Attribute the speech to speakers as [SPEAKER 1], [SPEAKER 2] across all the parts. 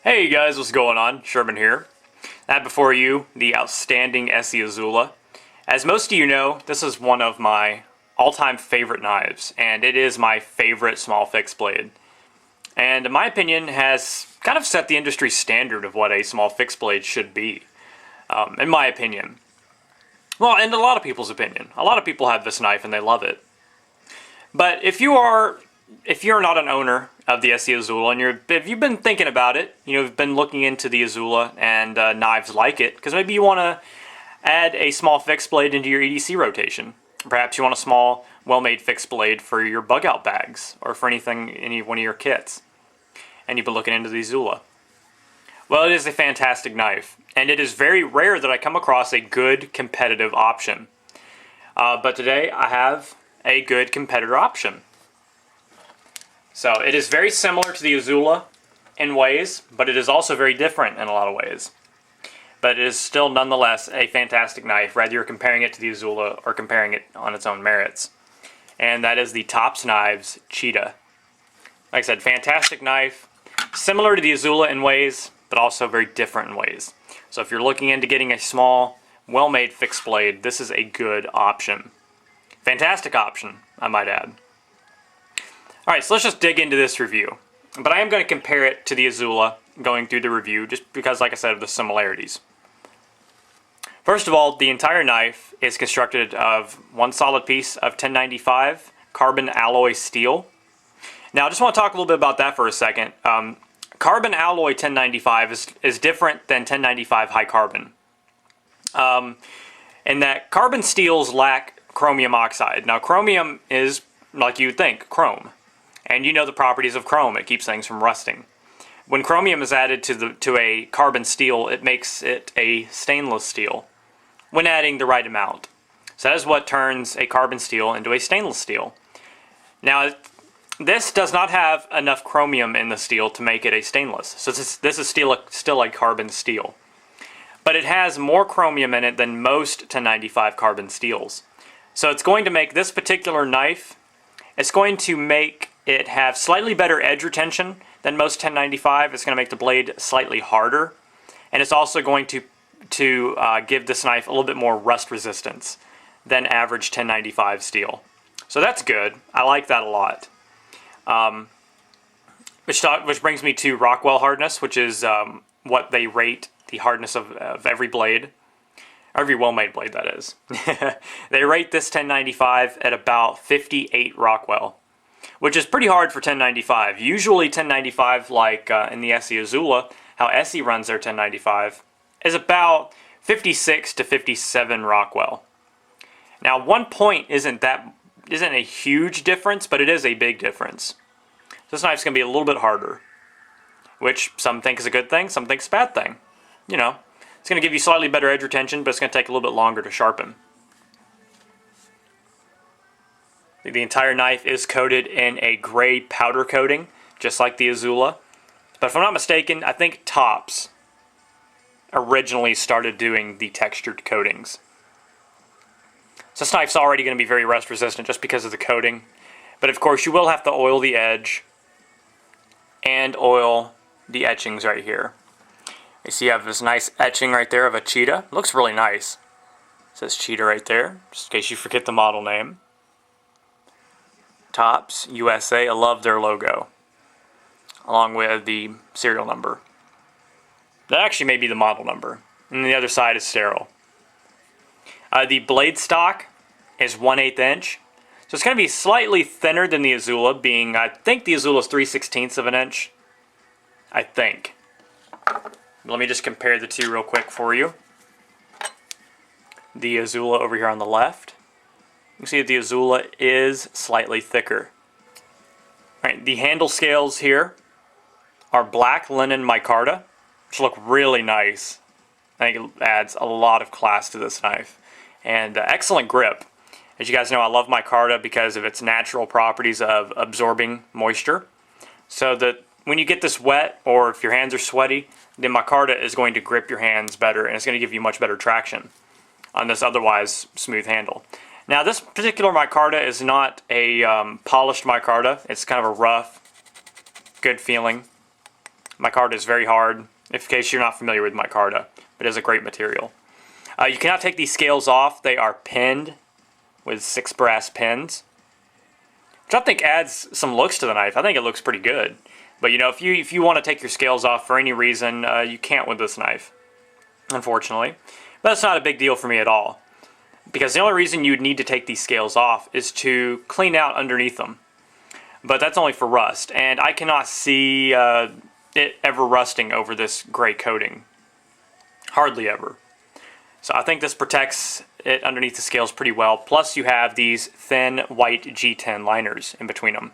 [SPEAKER 1] Hey guys, what's going on? Sherman here. I have before you the outstanding Essie Azula. As most of you know, this is one of my all-time favorite knives, and it is my favorite small fixed blade. And in my opinion, has kind of set the industry standard of what a small fixed blade should be. In my opinion. Well, and a lot of people's opinion. A lot of people have this knife and they love it. But if you're not an owner of the Essie Azula and if you've been thinking about it, you've been looking into the Azula and knives like it, because maybe you want to add a small fixed blade into your EDC rotation. Perhaps you want a small, well-made fixed blade for your bug-out bags or for any one of your kits, and you've been looking into the Azula. Well, it is a fantastic knife, and it is very rare that I come across a good competitive option. But today I have a good competitor option. So it is very similar to the Azula in ways, but it is also very different in a lot of ways. But it is still nonetheless a fantastic knife, whether you're comparing it to the Azula or comparing it on its own merits. And that is the Tops Knives Cheetah. Like I said, fantastic knife, similar to the Azula in ways, but also very different in ways. So if you're looking into getting a small, well-made fixed blade, this is a good option. Fantastic option, I might add. Alright, so let's just dig into this review. But I am going to compare it to the Azula going through the review, just because, like I said, of the similarities. First of all, the entire knife is constructed of one solid piece of 1095 carbon alloy steel. Now, I just want to talk a little bit about that for a second. Carbon alloy 1095 is different than 1095 high carbon. In that carbon steels lack chromium oxide. Now, chromium is, like you would think, chrome. And you know the properties of chrome. It keeps things from rusting. When chromium is added to a carbon steel, it makes it a stainless steel when adding the right amount. So that is what turns a carbon steel into a stainless steel. Now, this does not have enough chromium in the steel to make it a stainless. So this is still a carbon steel. But it has more chromium in it than most 1095 carbon steels. So it's going to make this particular knife, it's going to make it have slightly better edge retention than most 1095. It's going to make the blade slightly harder. And it's also going to give this knife a little bit more rust resistance than average 1095 steel. So that's good. I like that a lot. Which brings me to Rockwell Hardness, which is what they rate the hardness of every blade. Every well-made blade, that is. They rate this 1095 at about 58 Rockwell, which is pretty hard for 1095. Usually 1095, like in the Essie Azula, how Essie runs their 1095, is about 56 to 57 Rockwell. Now, 1 point isn't a huge difference, but it is a big difference. This knife's going to be a little bit harder, which some think is a good thing, some think is a bad thing. You know, it's going to give you slightly better edge retention, but it's going to take a little bit longer to sharpen. The entire knife is coated in a gray powder coating, just like the Azula. But if I'm not mistaken, I think Tops originally started doing the textured coatings. So this knife's already going to be very rust resistant just because of the coating. But of course you will have to oil the edge and oil the etchings right here. You see you have this nice etching right there of a cheetah. It looks really nice. It says Cheetah right there, just in case you forget the model name. Tops USA, I love their logo, along with the serial number. That actually may be the model number, and the other side is sterile. The blade stock is 1/8 inch, so it's going to be slightly thinner than the Azula, being, I think the Azula is 3/16 of an inch. I think. Let me just compare the two real quick for you. The Azula over here on the left. You can see that the Azula is slightly thicker. Alright, the handle scales here are black linen micarta, which look really nice. I think it adds a lot of class to this knife. And excellent grip. As you guys know, I love micarta because of its natural properties of absorbing moisture. So that when you get this wet, or if your hands are sweaty, the micarta is going to grip your hands better, and it's going to give you much better traction on this otherwise smooth handle. Now, this particular micarta is not a polished micarta. It's kind of a rough, good feeling Micarta is very hard, in case you're not familiar with micarta, but it is a great material. You cannot take these scales off. They are pinned with 6 brass pins, which I think adds some looks to the knife. I think it looks pretty good. But you know, if you want to take your scales off for any reason, you can't with this knife, unfortunately. But that's not a big deal for me at all, because the only reason you'd need to take these scales off is to clean out underneath them. But that's only for rust, and I cannot see it ever rusting over this gray coating. Hardly ever. So I think this protects it underneath the scales pretty well. Plus you have these thin white G10 liners in between them.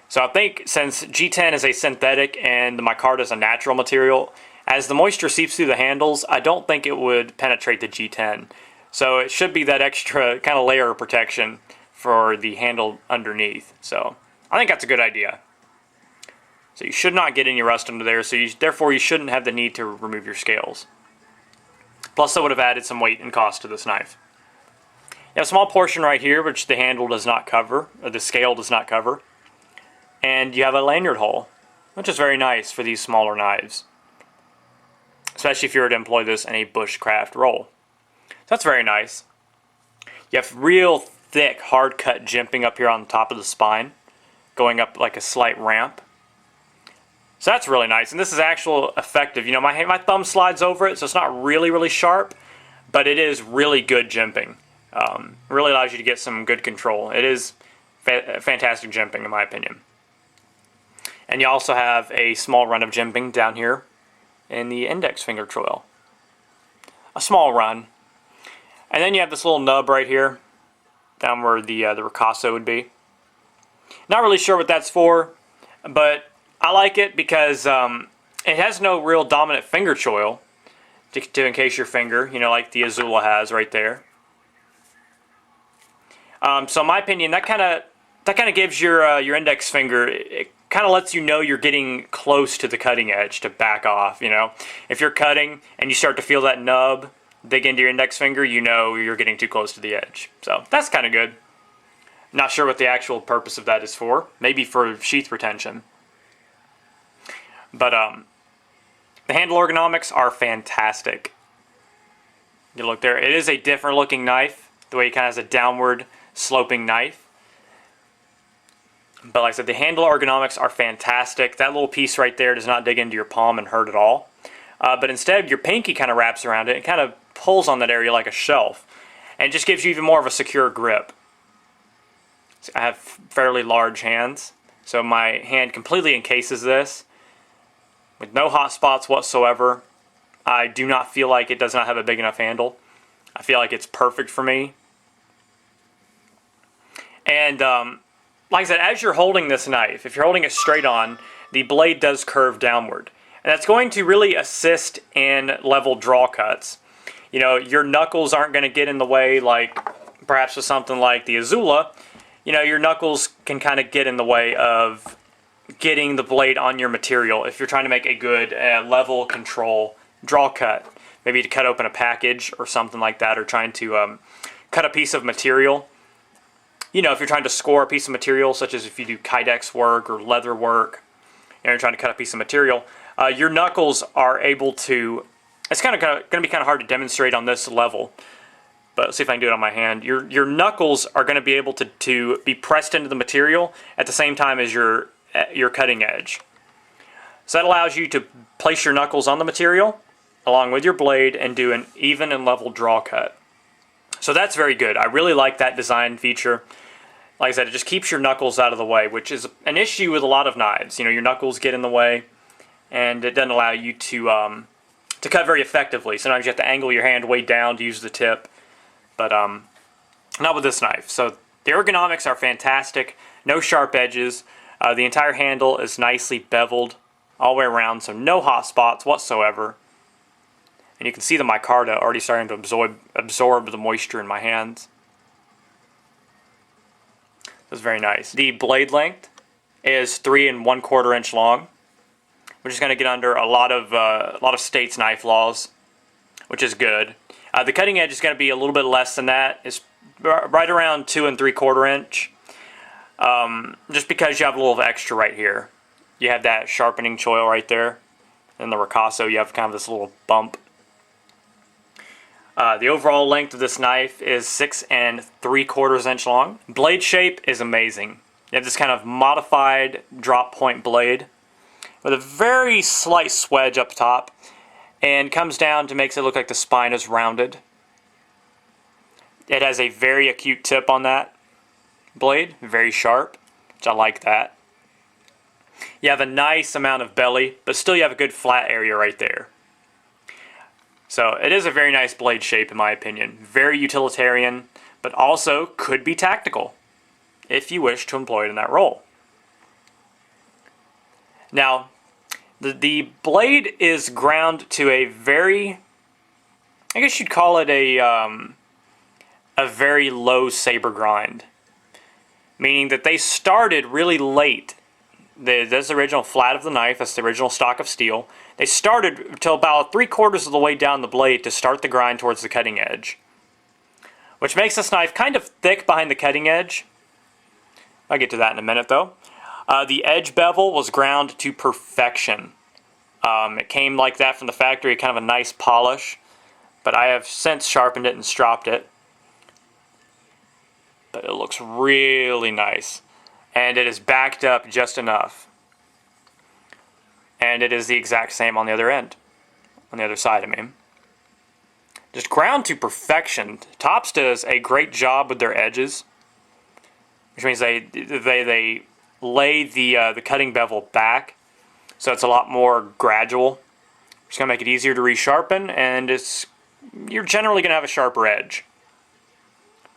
[SPEAKER 1] So I think since G10 is a synthetic and the micarta is a natural material, as the moisture seeps through the handles, I don't think it would penetrate the G10. So it should be that extra kind of layer of protection for the handle underneath. So I think that's a good idea. So you should not get any rust under there, so therefore you shouldn't have the need to remove your scales. Plus that would have added some weight and cost to this knife. You have a small portion right here which the handle does not cover, or the scale does not cover. And you have a lanyard hole, which is very nice for these smaller knives, especially if you were to employ this in a bushcraft roll. So that's very nice. You have real thick, hard cut jimping up here on the top of the spine, going up like a slight ramp. So that's really nice, and this is actual effective. You know, my thumb slides over it, so it's not really sharp, but it is really good jimping. Really allows you to get some good control. It is fantastic jimping in my opinion. And you also have a small run of jimping down here in the index finger choil. A small run. And then you have this little nub right here, down where the ricasso would be. Not really sure what that's for, but I like it because it has no real dominant finger choil to encase your finger, you know, like the Azula has right there. So in my opinion, that kind of gives your index finger, it kind of lets you know you're getting close to the cutting edge to back off. You know, if you're cutting and you start to feel that nub dig into your index finger, you know you're getting too close to the edge. So that's kind of good. Not sure what the actual purpose of that is for. Maybe for sheath retention. But the handle ergonomics are fantastic. You look there. It is a different looking knife. The way it kind of has a downward sloping knife. But like I said, the handle ergonomics are fantastic. That little piece right there does not dig into your palm and hurt at all. But instead, your pinky kind of wraps around it and kind of pulls on that area like a shelf. And it just gives you even more of a secure grip. So I have fairly large hands, so my hand completely encases this with no hot spots whatsoever. I do not feel like it does not have a big enough handle. I feel like it's perfect for me. And like I said, as you're holding this knife, if you're holding it straight on, the blade does curve downward. And that's going to really assist in level draw cuts. You know, your knuckles aren't going to get in the way like perhaps with something like the Azula. You know, your knuckles can kind of get in the way of getting the blade on your material if you're trying to make a good level control draw cut. Maybe to cut open a package or something like that, or trying to cut a piece of material. You know, if you're trying to score a piece of material, such as if you do Kydex work or leather work, and you're trying to cut a piece of material, your knuckles are able to, it's kind of going to be kind of hard to demonstrate on this level, but let's see if I can do it on my hand. Your knuckles are going to be able to be pressed into the material at the same time as your cutting edge. So that allows you to place your knuckles on the material along with your blade and do an even and level draw cut. So that's very good. I really like that design feature. Like I said, it just keeps your knuckles out of the way, which is an issue with a lot of knives. You know, your knuckles get in the way, and it doesn't allow you to cut very effectively. Sometimes you have to angle your hand way down to use the tip, but not with this knife. So the ergonomics are fantastic. No sharp edges. The entire handle is nicely beveled all the way around, so no hot spots whatsoever. And you can see the micarta already starting to absorb the moisture in my hands. That's very nice. The blade length is 3 1/4 inch long, which is going to get under a lot of states' knife laws, which is good. The cutting edge is going to be a little bit less than that. It's right around 2 3/4 inch, just because you have a little extra right here. you have that sharpening choil right there. In the ricasso, you have kind of this little bump. The overall length of this knife is 6 3/4 inch long. Blade shape is amazing. You have this kind of modified drop point blade with a very slight swedge up top, and comes down to makes it look like the spine is rounded. It has a very acute tip on that blade, very sharp, which I like that. You have a nice amount of belly, but still you have a good flat area right there. So it is a very nice blade shape in my opinion. Very utilitarian, but also could be tactical if you wish to employ it in that role. Now, the blade is ground to a very, I guess you'd call it a very low saber grind. Meaning that they started really late. That's the original flat of the knife, that's the original stock of steel. They started until about 3/4 of the way down the blade to start the grind towards the cutting edge. Which makes this knife kind of thick behind the cutting edge. I'll get to that in a minute though. The edge bevel was ground to perfection. It came like that from the factory, kind of a nice polish. But I have since sharpened it and stropped it. But it looks really nice. And it is backed up just enough. And it is the exact same on the other end. On the other side, I mean. Just ground to perfection. Tops does a great job with their edges. Which means they lay the cutting bevel back. So it's a lot more gradual. It's going to make it easier to resharpen. And you're generally going to have a sharper edge.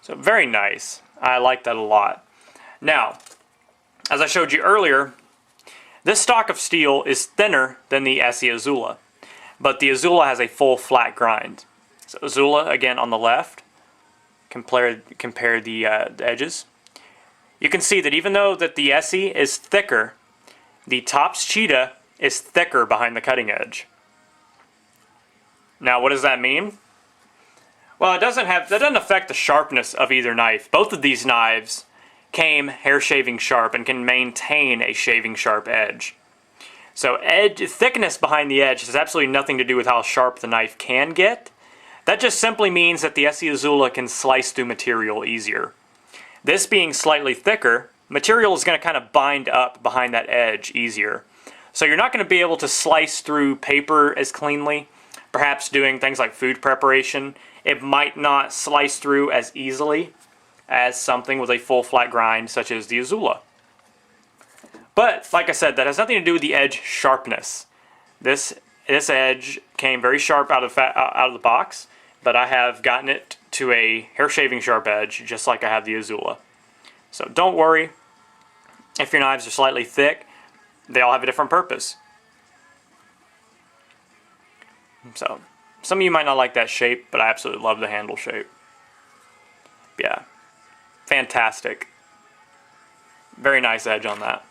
[SPEAKER 1] So very nice. I like that a lot. Now, as I showed you earlier, this stock of steel is thinner than the SE Azula, but the Azula has a full flat grind. So Azula, again on the left, compare the edges. You can see that even though that the SE is thicker, the Tops Cheetah is thicker behind the cutting edge. Now, what does that mean? Well, that doesn't affect the sharpness of either knife. Both of these knives came hair shaving sharp and can maintain a shaving sharp edge. So thickness behind the edge has absolutely nothing to do with how sharp the knife can get. That just simply means that the SE Azula can slice through material easier. This being slightly thicker, material is going to kind of bind up behind that edge easier. So you're not going to be able to slice through paper as cleanly. Perhaps doing things like food preparation, it might not slice through as easily as something with a full flat grind such as the Azula. But like I said, that has nothing to do with the edge sharpness. This edge came very sharp out of the box, but I have gotten it to a hair shaving sharp edge just like I have the Azula. So don't worry if your knives are slightly thick. They all have a different purpose. So some of you might not like that shape, but I absolutely love the handle shape. Yeah. Fantastic. Very nice edge on that.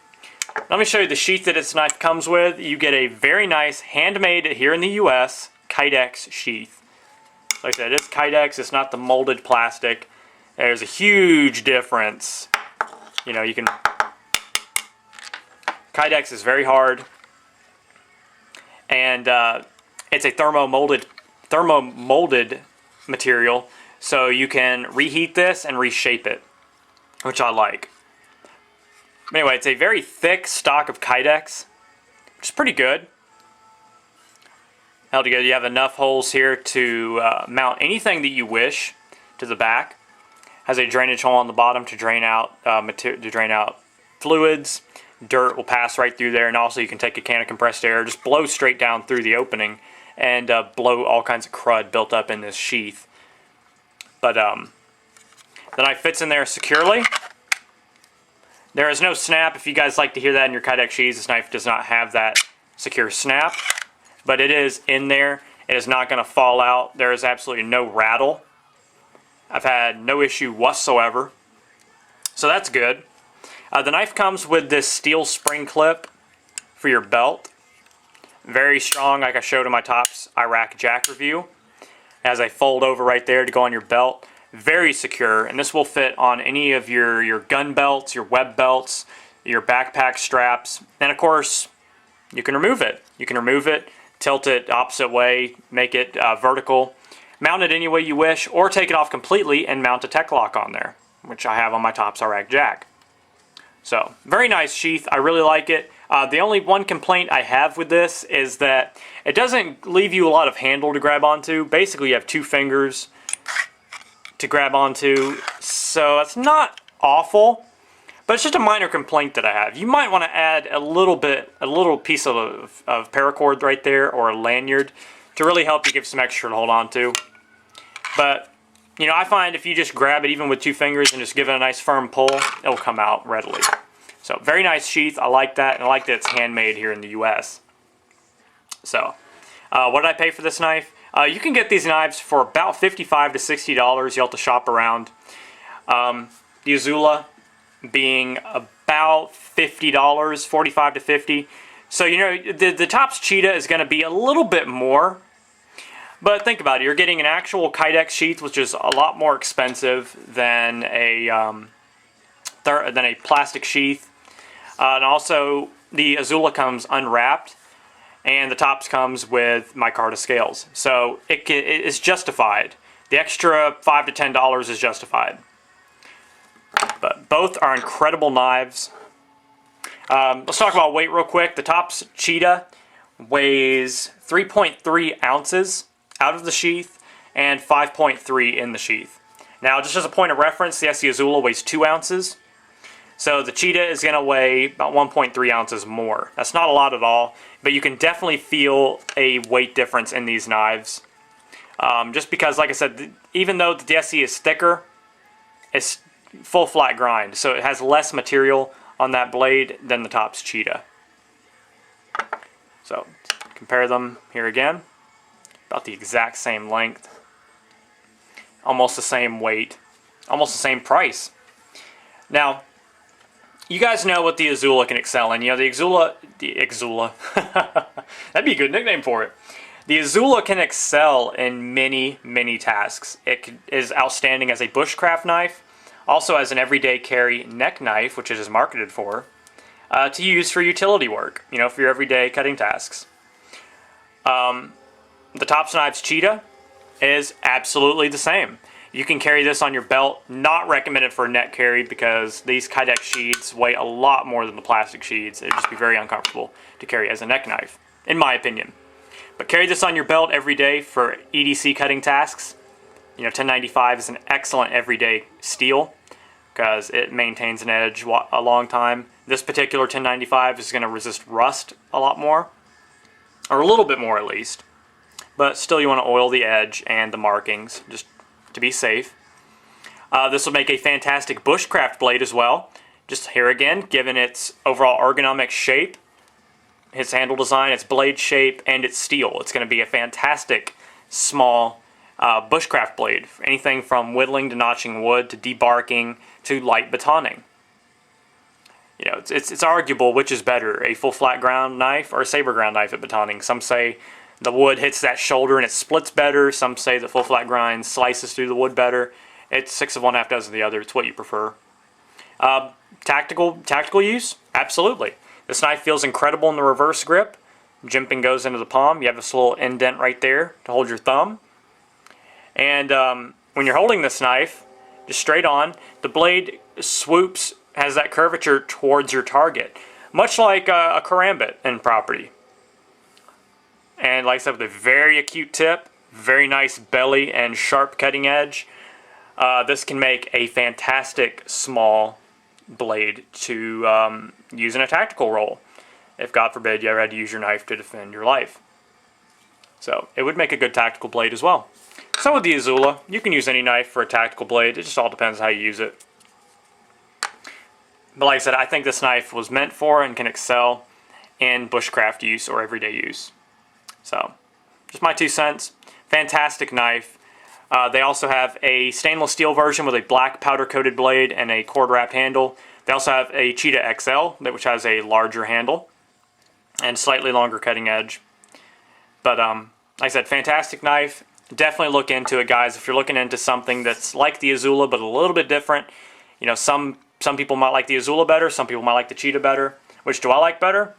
[SPEAKER 1] Let me show you the sheath that this knife comes with. You get a very nice, handmade here in the US, Kydex sheath. Like I said, it's Kydex, it's not the molded plastic. There's a huge difference. You know, Kydex is very hard. And it's a thermo-molded material, so you can reheat this and reshape it, which I like. Anyway, it's a very thick stock of Kydex, which is pretty good. Held together, you have enough holes here to mount anything that you wish to the back. Has a drainage hole on the bottom to drain out fluids. Dirt will pass right through there, and also you can take a can of compressed air, just blow straight down through the opening, and blow all kinds of crud built up in this sheath. But the knife fits in there securely. There is no snap. If you guys like to hear that in your Kydex sheaths, this knife does not have that secure snap, but it is in there. It is not going to fall out. There is absolutely no rattle. I've had no issue whatsoever, so that's good. The knife comes with this steel spring clip for your belt. Very strong, like I showed in my Tops Iraq Jack review. It has a fold over right there to go on your belt. Very secure, and this will fit on any of your gun belts, your web belts, your backpack straps, and of course, you can remove it. You can remove it, tilt it opposite way, make it vertical, mount it any way you wish, or take it off completely and mount a tech lock on there, which I have on my Tops R-Rack jack. So, very nice sheath. I really like it. The only one complaint I have with this is that it doesn't leave you a lot of handle to grab onto. Basically, you have 2 fingers to grab onto, so it's not awful, but it's just a minor complaint that I have. You might want to add a little piece of paracord right there, or a lanyard, to really help you give some extra to hold on to. But, you know, I find if you just grab it even with 2 fingers and just give it a nice firm pull, it'll come out readily. So, very nice sheath. I like that, and I like that it's handmade here in the US. So, what did I pay for this knife? You can get these knives for about $55 to $60. You'll have to shop around. The Azula being about $50, $45 to $50. So, you know, the Tops Cheetah is going to be a little bit more. But think about it. You're getting an actual Kydex sheath, which is a lot more expensive than a plastic sheath. And also, the Azula comes unwrapped, and the Tops comes with micarta scales. So it is justified. The extra $5 to $10 is justified. But both are incredible knives. Let's talk about weight real quick. The Tops Cheetah weighs 3.3 ounces out of the sheath and 5.3 in the sheath. Now, just as a point of reference, the SE Azula weighs 2 ounces. So the Cheetah is going to weigh about 1.3 ounces more. That's not a lot at all, but you can definitely feel a weight difference in these knives. Just because, like I said, even though the SE is thicker, it's full flat grind, so it has less material on that blade than the Tops Cheetah. So, compare them here again. About the exact same length. Almost the same weight. Almost the same price. Now, you guys know what the Azula can excel in. You know, the Xula, that'd be a good nickname for it. The Azula can excel in many, many tasks. It is outstanding as a bushcraft knife, also as an everyday carry neck knife, which it is marketed for, to use for utility work, you know, for your everyday cutting tasks. The Tops Knives Cheetah is absolutely the same. You can carry this on your belt. Not recommended for a neck carry because these Kydex sheaths weigh a lot more than the plastic sheaths. It'd just be very uncomfortable to carry as a neck knife, in my opinion. But carry this on your belt every day for EDC cutting tasks. You know, 1095 is an excellent everyday steel because it maintains an edge a long time. This particular 1095 is going to resist rust a lot more, or a little bit more at least. But still, you want to oil the edge and the markings just to be safe. This will make a fantastic bushcraft blade as well. Just here again, given its overall ergonomic shape, its handle design, its blade shape, and its steel. It's going to be a fantastic small bushcraft blade. Anything from whittling to notching wood to debarking to light batoning. You know, it's arguable which is better, a full flat ground knife or a saber ground knife at batoning. Some say the wood hits that shoulder and it splits better. Some say the full flat grind slices through the wood better. It's 6 of one, half dozen of the other. It's what you prefer. Tactical use? Absolutely. This knife feels incredible in the reverse grip. Jimping goes into the palm. You have this little indent right there to hold your thumb. And when you're holding this knife, just straight on, the blade swoops, has that curvature towards your target. Much like a karambit in property. And like I said, with a very acute tip, very nice belly and sharp cutting edge, this can make a fantastic small blade to use in a tactical role. If, God forbid, you ever had to use your knife to defend your life. So, it would make a good tactical blade as well. So with the Azula, you can use any knife for a tactical blade. It just all depends how you use it. But like I said, I think this knife was meant for and can excel in bushcraft use or everyday use. So, just my 2 cents. Fantastic knife. They also have a stainless steel version with a black powder-coated blade and a cord-wrapped handle. They also have a Cheetah XL, which has a larger handle and slightly longer cutting edge. But, like I said, fantastic knife. Definitely look into it, guys. If you're looking into something that's like the Azula but a little bit different, you know, some Some people might like the Azula better, some people might like the Cheetah better. Which do I like better?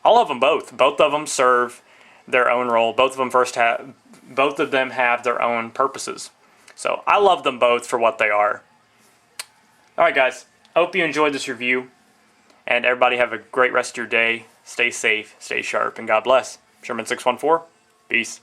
[SPEAKER 1] I love them both. Both of them serve their own role. Both of them have their own purposes. So I love them both for what they are. Alright guys, I hope you enjoyed this review. And everybody have a great rest of your day. Stay safe, stay sharp, and God bless. Sherman614, peace.